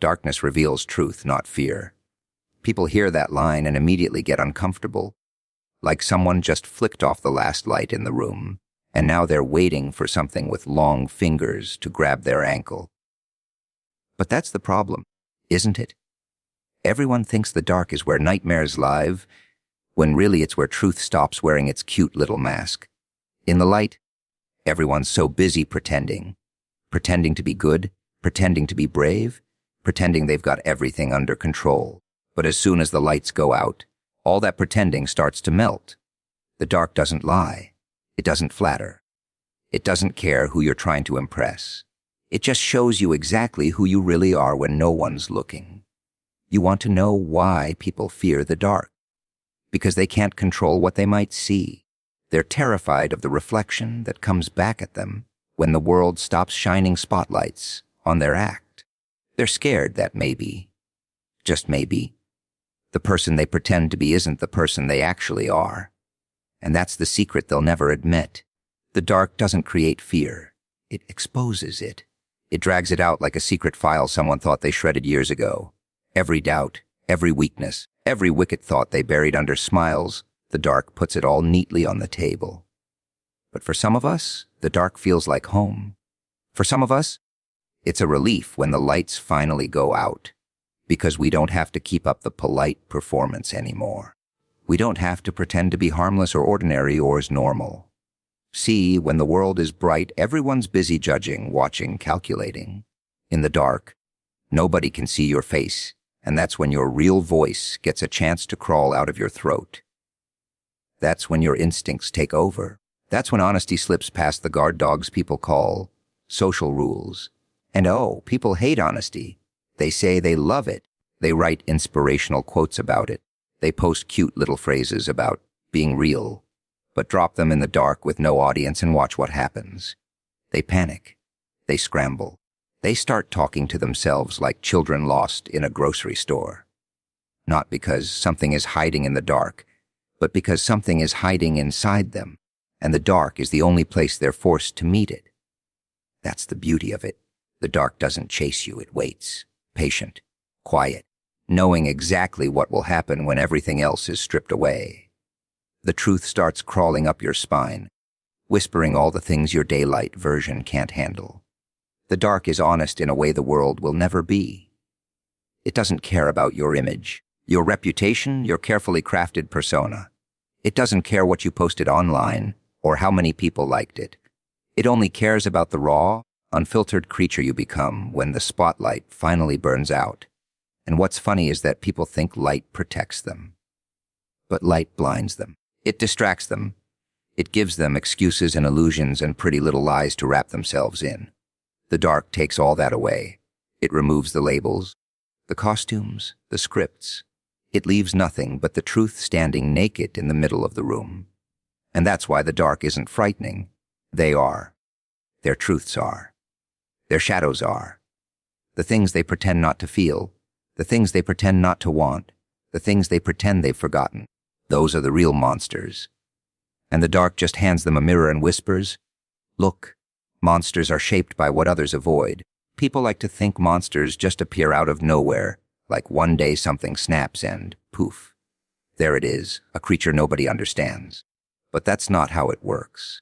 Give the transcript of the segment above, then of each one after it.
darkness reveals truth, not fear. People hear that line and immediately get uncomfortable, like someone just flicked off the last light in the room, and now they're waiting for something with long fingers to grab their ankle. But that's the problem, isn't it? Everyone thinks the dark is where nightmares live, when really it's where truth stops wearing its cute little mask. In the light, everyone's so busy pretending to be good, pretending to be brave, pretending they've got everything under control. But as soon as the lights go out, all that pretending starts to melt. The dark doesn't lie. It doesn't flatter. It doesn't care who you're trying to impress. It just shows you exactly who you really are when no one's looking. You want to know why people fear the dark? Because they can't control what they might see. They're terrified of the reflection that comes back at them when the world stops shining spotlights on their act. They're scared that maybe, just maybe, the person they pretend to be isn't the person they actually are. And that's the secret they'll never admit. The dark doesn't create fear. It exposes it. It drags it out like a secret file someone thought they shredded years ago. Every doubt, every weakness, every wicked thought they buried under smiles, the dark puts it all neatly on the table. But for some of us, the dark feels like home. For some of us, it's a relief when the lights finally go out, because we don't have to keep up the polite performance anymore. We don't have to pretend to be harmless or ordinary or as normal. See, when the world is bright, everyone's busy judging, watching, calculating. In the dark, nobody can see your face, and that's when your real voice gets a chance to crawl out of your throat. That's when your instincts take over. That's when honesty slips past the guard dogs people call social rules. And oh, people hate honesty. They say they love it. They write inspirational quotes about it. They post cute little phrases about being real, but drop them in the dark with no audience and watch what happens. They panic. They scramble. They start talking to themselves like children lost in a grocery store. Not because something is hiding in the dark, but because something is hiding inside them, and the dark is the only place they're forced to meet it. That's the beauty of it. The dark doesn't chase you, it waits, patient, quiet, knowing exactly what will happen when everything else is stripped away. The truth starts crawling up your spine, whispering all the things your daylight version can't handle. The dark is honest in a way the world will never be. It doesn't care about your image, your reputation, your carefully crafted persona. It doesn't care what you posted online or how many people liked it. It only cares about the raw, unfiltered creature you become when the spotlight finally burns out. And what's funny is that people think light protects them. But light blinds them. It distracts them. It gives them excuses and illusions and pretty little lies to wrap themselves in. The dark takes all that away. It removes the labels, the costumes, the scripts. It leaves nothing but the truth standing naked in the middle of the room. And that's why the dark isn't frightening. They are. Their truths are. Their shadows are. The things they pretend not to feel, the things they pretend not to want, the things they pretend they've forgotten. Those are the real monsters. And the dark just hands them a mirror and whispers, "Look, monsters are shaped by what others avoid." People like to think monsters just appear out of nowhere, like one day something snaps and, poof, there it is, a creature nobody understands. But that's not how it works.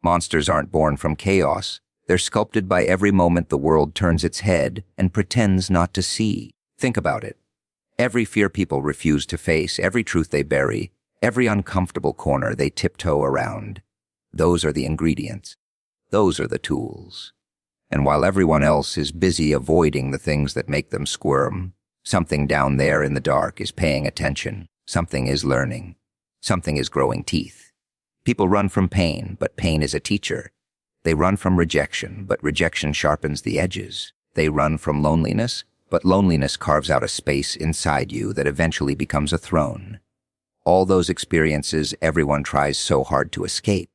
Monsters aren't born from chaos. They're sculpted by every moment the world turns its head and pretends not to see. Think about it. Every fear people refuse to face, every truth they bury, every uncomfortable corner they tiptoe around. Those are the ingredients. Those are the tools. And while everyone else is busy avoiding the things that make them squirm, something down there in the dark is paying attention. Something is learning. Something is growing teeth. People run from pain, but pain is a teacher. They run from rejection, but rejection sharpens the edges. They run from loneliness, but loneliness carves out a space inside you that eventually becomes a throne. All those experiences everyone tries so hard to escape.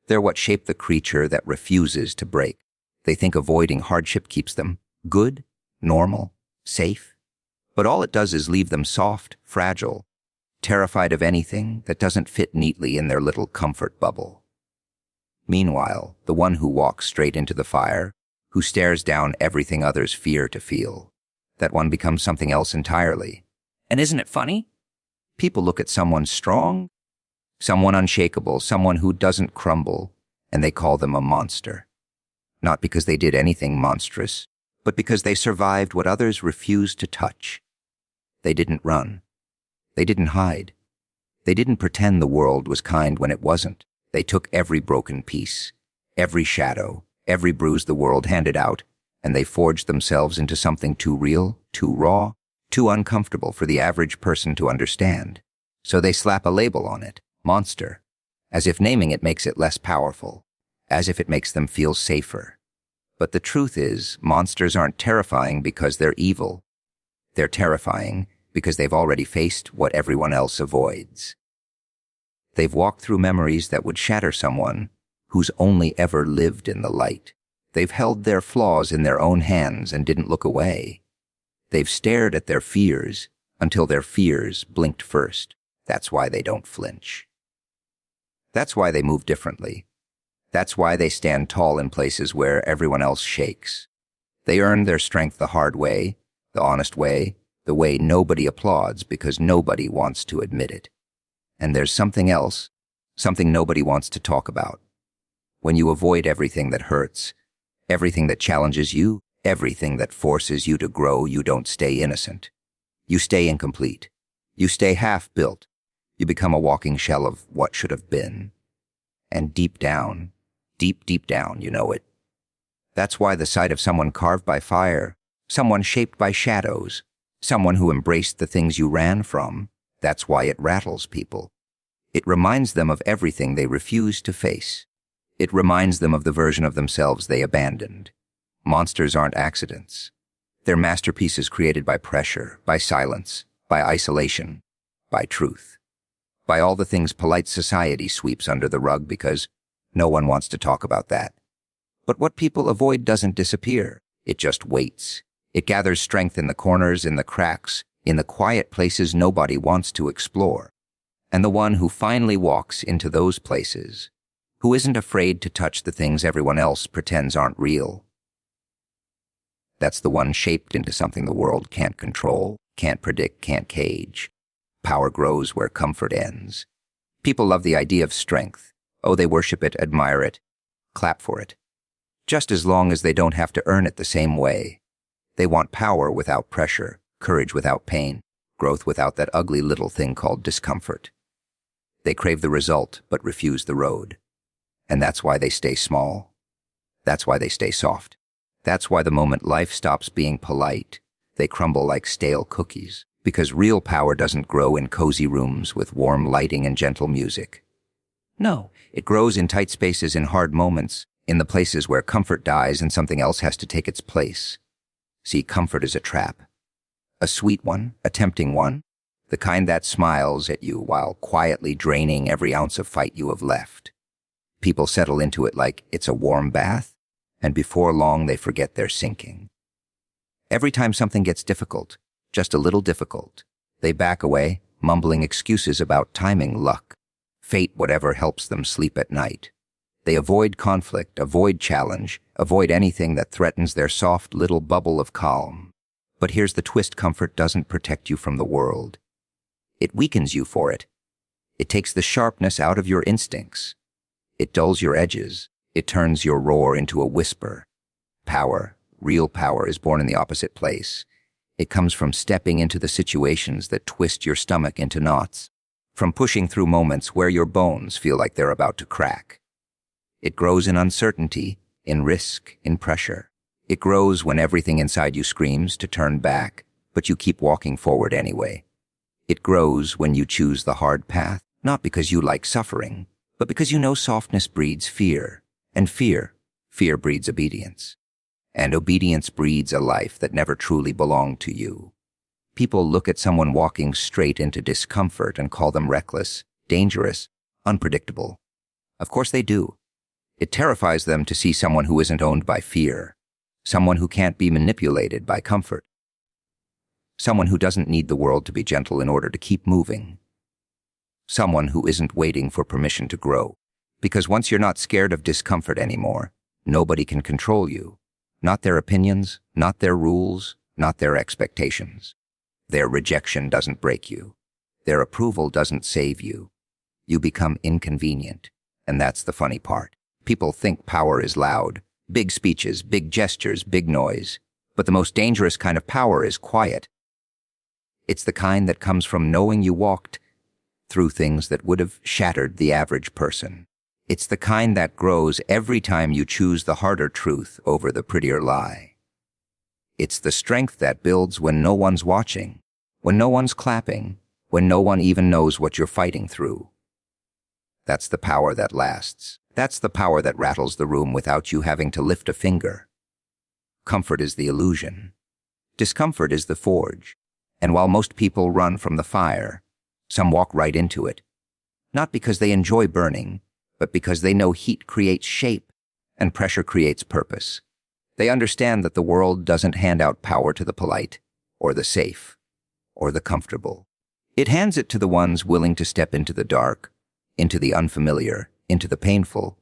They're what shape the creature that refuses to break. They think avoiding hardship keeps them good, normal, safe. But all it does is leave them soft, fragile, terrified of anything that doesn't fit neatly in their little comfort bubble. Meanwhile, the one who walks straight into the fire, who stares down everything others fear to feel, that one becomes something else entirely. And isn't it funny? People look at someone strong, someone unshakable, someone who doesn't crumble, and they call them a monster. Not because they did anything monstrous, but because they survived what others refused to touch. They didn't run. They didn't hide. They didn't pretend the world was kind when it wasn't. They took every broken piece, every shadow, every bruise the world handed out, and they forged themselves into something too real, too raw, too uncomfortable for the average person to understand. So they slap a label on it, monster, as if naming it makes it less powerful, as if it makes them feel safer. But the truth is, monsters aren't terrifying because they're evil. They're terrifying because they've already faced what everyone else avoids. They've walked through memories that would shatter someone who's only ever lived in the light. They've held their flaws in their own hands and didn't look away. They've stared at their fears until their fears blinked first. That's why they don't flinch. That's why they move differently. That's why they stand tall in places where everyone else shakes. They earn their strength the hard way, the honest way, the way nobody applauds because nobody wants to admit it. And there's something else, something nobody wants to talk about. When you avoid everything that hurts, everything that challenges you, everything that forces you to grow, you don't stay innocent. You stay incomplete. You stay half-built. You become a walking shell of what should have been. And deep down, deep down, you know it. That's why the sight of someone carved by fire, someone shaped by shadows, someone who embraced the things you ran from, that's why it rattles people. It reminds them of everything they refused to face. It reminds them of the version of themselves they abandoned. Monsters aren't accidents. They're masterpieces created by pressure, by silence, by isolation, by truth, by all the things polite society sweeps under the rug because no one wants to talk about that. But what people avoid doesn't disappear. It just waits. It gathers strength in the corners, in the cracks, in the quiet places nobody wants to explore. And the one who finally walks into those places, who isn't afraid to touch the things everyone else pretends aren't real, that's the one shaped into something the world can't control, can't predict, can't cage. Power grows where comfort ends. People love the idea of strength. Oh, they worship it, admire it, clap for it. Just as long as they don't have to earn it the same way. They want power without pressure, courage without pain, growth without that ugly little thing called discomfort. They crave the result but refuse the road. And that's why they stay small. That's why they stay soft. That's why the moment life stops being polite, they crumble like stale cookies. Because real power doesn't grow in cozy rooms with warm lighting and gentle music. No, it grows in tight spaces, in hard moments, in the places where comfort dies and something else has to take its place. See, comfort is a trap. A sweet one, a tempting one, the kind that smiles at you while quietly draining every ounce of fight you have left. People settle into it like it's a warm bath, and before long they forget they're sinking. Every time something gets difficult, just a little difficult, they back away, mumbling excuses about timing, luck, fate, whatever helps them sleep at night. They avoid conflict, avoid challenge, avoid anything that threatens their soft little bubble of calm. But here's the twist: comfort doesn't protect you from the world. It weakens you for it. It takes the sharpness out of your instincts. It dulls your edges. It turns your roar into a whisper. Power, real power, is born in the opposite place. It comes from stepping into the situations that twist your stomach into knots, from pushing through moments where your bones feel like they're about to crack. It grows in uncertainty, in risk, in pressure. It grows when everything inside you screams to turn back, but you keep walking forward anyway. It grows when you choose the hard path, not because you like suffering, but because you know softness breeds fear, and fear breeds obedience. And obedience breeds a life that never truly belonged to you. People look at someone walking straight into discomfort and call them reckless, dangerous, unpredictable. Of course they do. It terrifies them to see someone who isn't owned by fear, someone who can't be manipulated by comfort, someone who doesn't need the world to be gentle in order to keep moving, someone who isn't waiting for permission to grow. Because once you're not scared of discomfort anymore, nobody can control you. Not their opinions, not their rules, not their expectations. Their rejection doesn't break you. Their approval doesn't save you. You become inconvenient, and that's the funny part. People think power is loud, big speeches, big gestures, big noise. But the most dangerous kind of power is quiet. It's the kind that comes from knowing you walked through things that would have shattered the average person. It's the kind that grows every time you choose the harder truth over the prettier lie. It's the strength that builds when no one's watching, when no one's clapping, when no one even knows what you're fighting through. That's the power that lasts. That's the power that rattles the room without you having to lift a finger. Comfort is the illusion. Discomfort is the forge. And while most people run from the fire, some walk right into it. Not because they enjoy burning, but because they know heat creates shape and pressure creates purpose. They understand that the world doesn't hand out power to the polite, or the safe, or the comfortable. It hands it to the ones willing to step into the dark, into the unfamiliar, into the painful,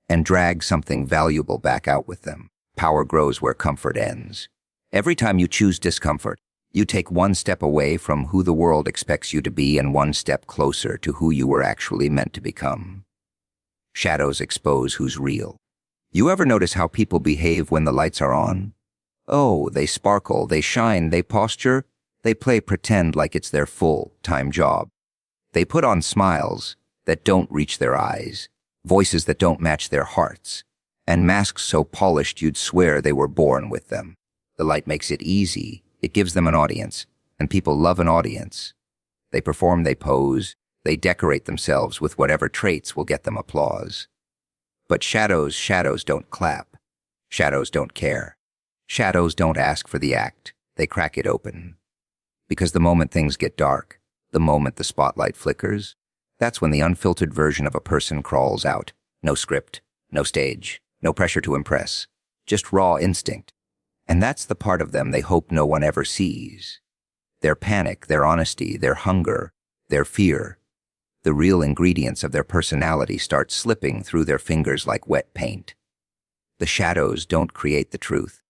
and drag something valuable back out with them. Power grows where comfort ends. Every time you choose discomfort, you take one step away from who the world expects you to be and one step closer to who you were actually meant to become. Shadows expose who's real. You ever notice how people behave when the lights are on? Oh, they sparkle, they shine, they posture, they play pretend like it's their full-time job. They put on smiles that don't reach their eyes, voices that don't match their hearts, and masks so polished you'd swear they were born with them. The light makes it easy. It gives them an audience, and people love an audience. They perform, they pose, they decorate themselves with whatever traits will get them applause. But shadows don't clap. Shadows don't care. Shadows don't ask for the act. They crack it open. Because the moment things get dark, the moment the spotlight flickers, that's when the unfiltered version of a person crawls out. No script, no stage, no pressure to impress, just raw instinct. And that's the part of them they hope no one ever sees. Their panic, their honesty, their hunger, their fear. The real ingredients of their personality start slipping through their fingers like wet paint. The shadows don't create the truth.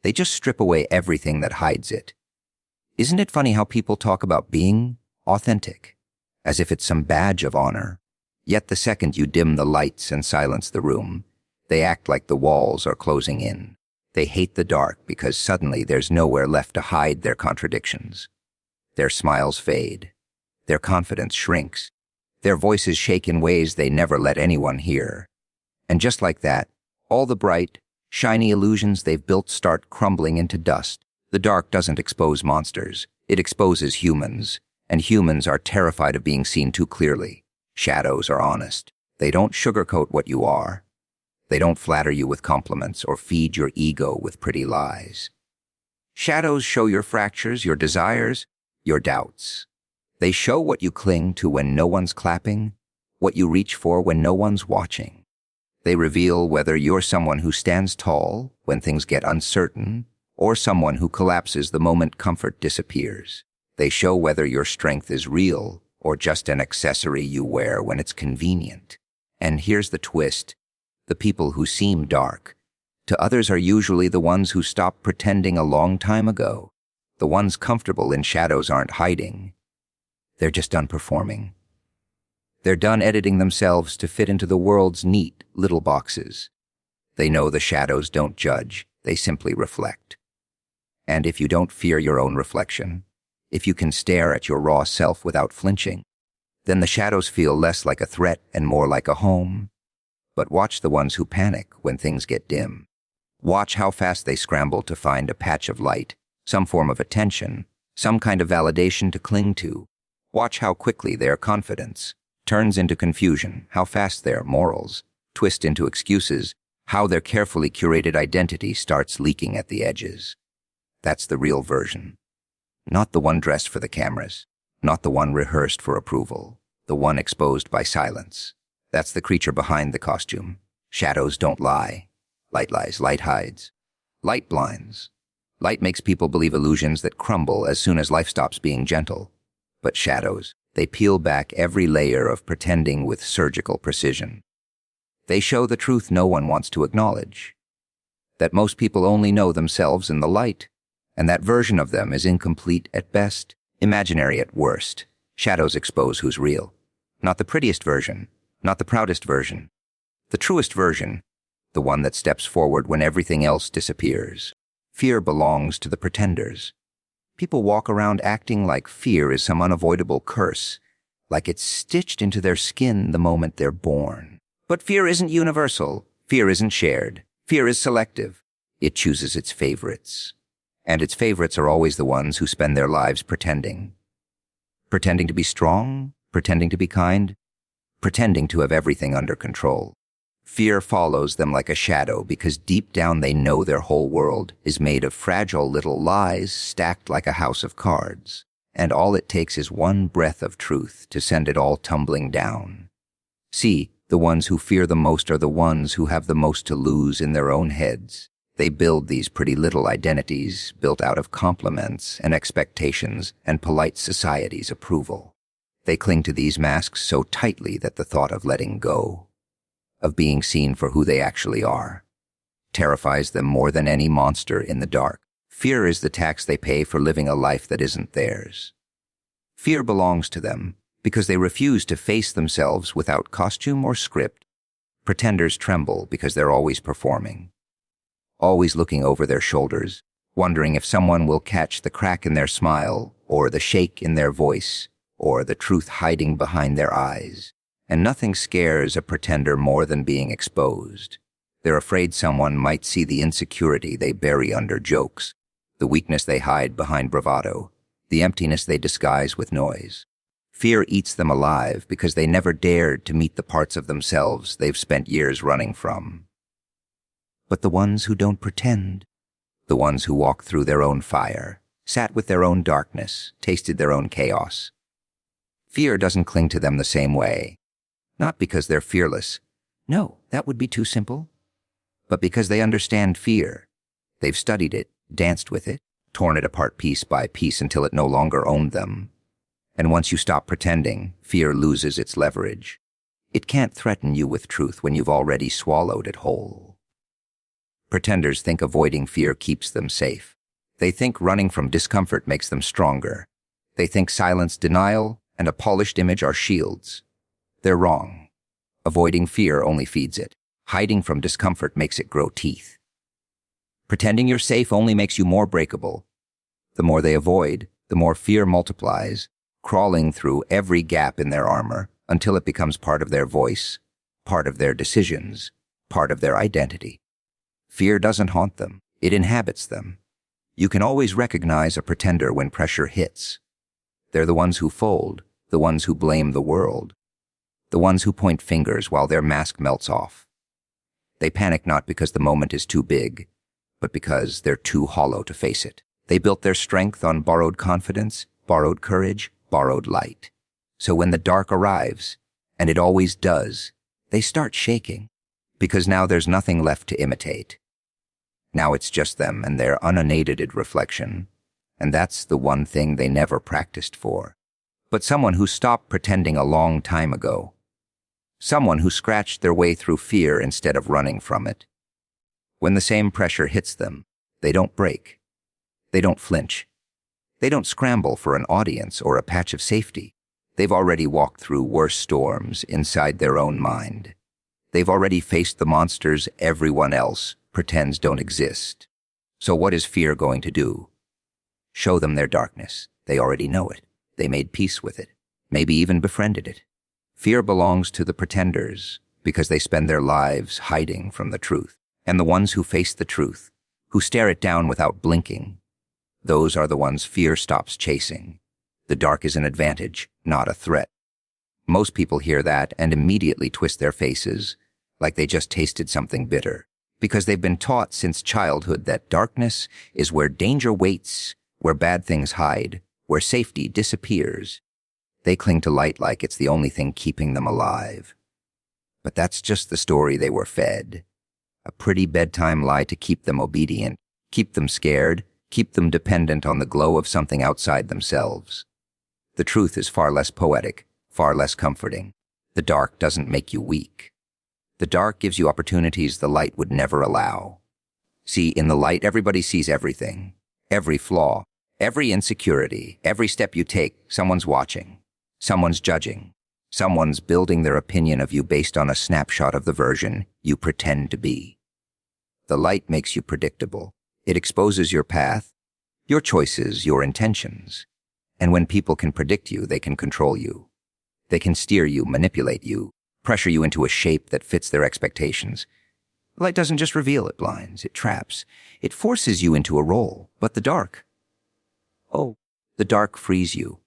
They just strip away everything that hides it. Isn't it funny how people talk about being authentic, as if it's some badge of honor? Yet the second you dim the lights and silence the room, they act like the walls are closing in. They hate the dark because suddenly there's nowhere left to hide their contradictions. Their smiles fade. Their confidence shrinks. Their voices shake in ways they never let anyone hear. And just like that, all the bright, shiny illusions they've built start crumbling into dust. The dark doesn't expose monsters. It exposes humans. And humans are terrified of being seen too clearly. Shadows are honest. They don't sugarcoat what you are. They don't flatter you with compliments or feed your ego with pretty lies. Shadows show your fractures, your desires, your doubts. They show what you cling to when no one's clapping, what you reach for when no one's watching. They reveal whether you're someone who stands tall when things get uncertain, or someone who collapses the moment comfort disappears. They show whether your strength is real or just an accessory you wear when it's convenient. And here's the twist. The people who seem dark, to others are usually the ones who stopped pretending a long time ago. The ones comfortable in shadows aren't hiding. They're just done performing. They're done editing themselves to fit into the world's neat little boxes. They know the shadows don't judge, they simply reflect. And if you don't fear your own reflection, if you can stare at your raw self without flinching, then the shadows feel less like a threat and more like a home. But watch the ones who panic when things get dim. Watch how fast they scramble to find a patch of light, some form of attention, some kind of validation to cling to. Watch how quickly their confidence turns into confusion, how fast their morals twist into excuses, how their carefully curated identity starts leaking at the edges. That's the real version. Not the one dressed for the cameras, not the one rehearsed for approval, the one exposed by silence. That's the creature behind the costume. Shadows don't lie. Light lies, light hides. Light blinds. Light makes people believe illusions that crumble as soon as life stops being gentle. But shadows, they peel back every layer of pretending with surgical precision. They show the truth no one wants to acknowledge. That most people only know themselves in the light, And that version of them is incomplete at best, imaginary at worst. Shadows expose who's real. Not the prettiest version, not the proudest version. The truest version, the one that steps forward when everything else disappears. Fear belongs to the pretenders. People walk around acting like fear is some unavoidable curse, like it's stitched into their skin the moment they're born. But fear isn't universal. Fear isn't shared. Fear is selective. It chooses its favorites. And its favorites are always the ones who spend their lives pretending. Pretending to be strong, pretending to be kind, pretending to have everything under control. Fear follows them like a shadow because deep down they know their whole world is made of fragile little lies stacked like a house of cards, and all it takes is one breath of truth to send it all tumbling down. See, the ones who fear the most are the ones who have the most to lose in their own heads. They build these pretty little identities built out of compliments and expectations and polite society's approval. They cling to these masks so tightly that the thought of letting go, of being seen for who they actually are, terrifies them more than any monster in the dark. Fear is the tax they pay for living a life that isn't theirs. Fear belongs to them because they refuse to face themselves without costume or script. Pretenders tremble because they're always performing, always looking over their shoulders, wondering if someone will catch the crack in their smile or the shake in their voice or the truth hiding behind their eyes. And nothing scares a pretender more than being exposed. They're afraid someone might see the insecurity they bury under jokes, the weakness they hide behind bravado, the emptiness they disguise with noise. Fear eats them alive because they never dared to meet the parts of themselves they've spent years running from. But the ones who don't pretend, the ones who walked through their own fire, sat with their own darkness, tasted their own chaos. Fear doesn't cling to them the same way. Not because they're fearless. No, that would be too simple. But because they understand fear. They've studied it, danced with it, torn it apart piece by piece until it no longer owned them. And once you stop pretending, fear loses its leverage. It can't threaten you with truth when you've already swallowed it whole. Pretenders think avoiding fear keeps them safe. They think running from discomfort makes them stronger. They think silence, denial, and a polished image are shields. They're wrong. Avoiding fear only feeds it. Hiding from discomfort makes it grow teeth. Pretending you're safe only makes you more breakable. The more they avoid, the more fear multiplies, crawling through every gap in their armor until it becomes part of their voice, part of their decisions, part of their identity. Fear doesn't haunt them. It inhabits them. You can always recognize a pretender when pressure hits. They're the ones who fold, the ones who blame the world, the ones who point fingers while their mask melts off. They panic not because the moment is too big, but because they're too hollow to face it. They built their strength on borrowed confidence, borrowed courage, borrowed light. So when the dark arrives, and it always does, they start shaking, because now there's nothing left to imitate. Now it's just them and their unaided reflection, and that's the one thing they never practiced for. But someone who stopped pretending a long time ago. Someone who scratched their way through fear instead of running from it. When the same pressure hits them, they don't break. They don't flinch. They don't scramble for an audience or a patch of safety. They've already walked through worse storms inside their own mind. They've already faced the monsters everyone else pretends don't exist. So what is fear going to do? Show them their darkness. They already know it. They made peace with it, maybe even befriended it. Fear belongs to the pretenders because they spend their lives hiding from the truth. And the ones who face the truth, who stare it down without blinking, those are the ones fear stops chasing. The dark is an advantage, not a threat. Most people hear that and immediately twist their faces, like they just tasted something bitter, because they've been taught since childhood that darkness is where danger waits, where bad things hide, where safety disappears. They cling to light like it's the only thing keeping them alive. But that's just the story they were fed. A pretty bedtime lie to keep them obedient, keep them scared, keep them dependent on the glow of something outside themselves. The truth is far less poetic, far less comforting. The dark doesn't make you weak. The dark gives you opportunities the light would never allow. See, in the light, everybody sees everything. Every flaw, every insecurity, every step you take, someone's watching, someone's judging, someone's building their opinion of you based on a snapshot of the version you pretend to be. The light makes you predictable. It exposes your path, your choices, your intentions. And when people can predict you, they can control you. They can steer you, manipulate you, pressure you into a shape that fits their expectations. Light doesn't just reveal, it blinds, it traps. It forces you into a role. But the dark, the dark frees you.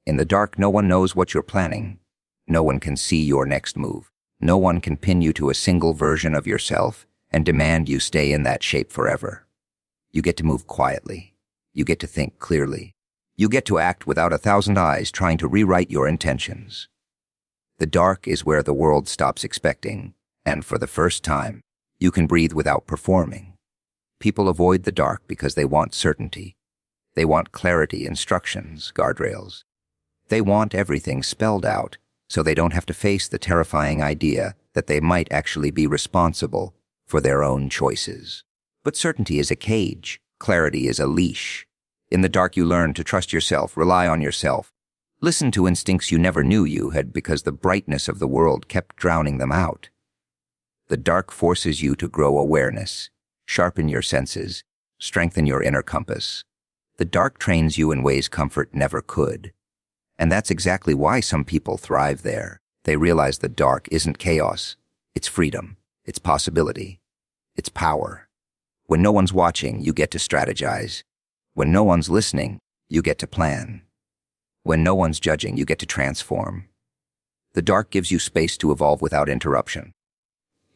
In the dark, no one knows what you're planning. No one can see your next move. No one can pin you to a single version of yourself and demand you stay in that shape forever. You get to move quietly. You get to think clearly. You get to act without 1,000 eyes trying to rewrite your intentions. The dark is where the world stops expecting, and for the first time, you can breathe without performing. People avoid the dark because they want certainty. They want clarity, instructions, guardrails. They want everything spelled out so they don't have to face the terrifying idea that they might actually be responsible for their own choices. But certainty is a cage. Clarity is a leash. In the dark, you learn to trust yourself, rely on yourself, listen to instincts you never knew you had because the brightness of the world kept drowning them out. The dark forces you to grow awareness, sharpen your senses, strengthen your inner compass. The dark trains you in ways comfort never could. And that's exactly why some people thrive there. They realize the dark isn't chaos. It's freedom. It's possibility. It's power. When no one's watching, you get to strategize. When no one's listening, you get to plan. When no one's judging, you get to transform. The dark gives you space to evolve without interruption.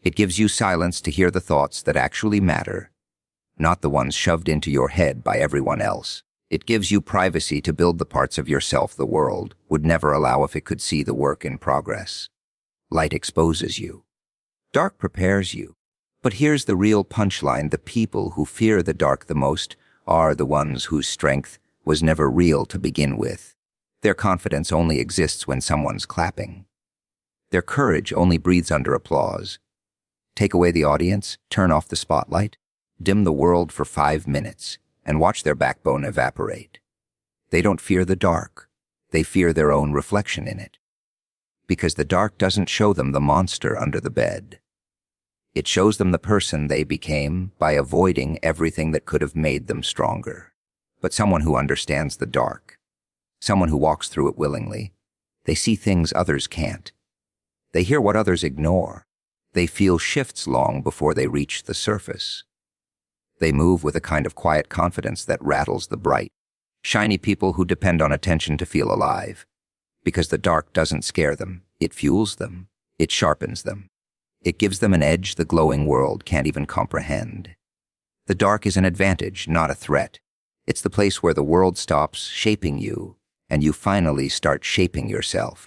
It gives you silence to hear the thoughts that actually matter, not the ones shoved into your head by everyone else. It gives you privacy to build the parts of yourself the world would never allow if it could see the work in progress. Light exposes you. Dark prepares you. But here's the real punchline. The people who fear the dark the most are the ones whose strength was never real to begin with. Their confidence only exists when someone's clapping. Their courage only breathes under applause. Take away the audience, turn off the spotlight, dim the world for 5 minutes, and watch their backbone evaporate. They don't fear the dark. They fear their own reflection in it. Because the dark doesn't show them the monster under the bed. It shows them the person they became by avoiding everything that could have made them stronger. But someone who understands the dark, someone who walks through it willingly, they see things others can't. They hear what others ignore. They feel shifts long before they reach the surface. They move with a kind of quiet confidence that rattles the bright, shiny people who depend on attention to feel alive. Because the dark doesn't scare them. It fuels them. It sharpens them. It gives them an edge the glowing world can't even comprehend. The dark is an advantage, not a threat. It's the place where the world stops shaping you, and you finally start shaping yourself.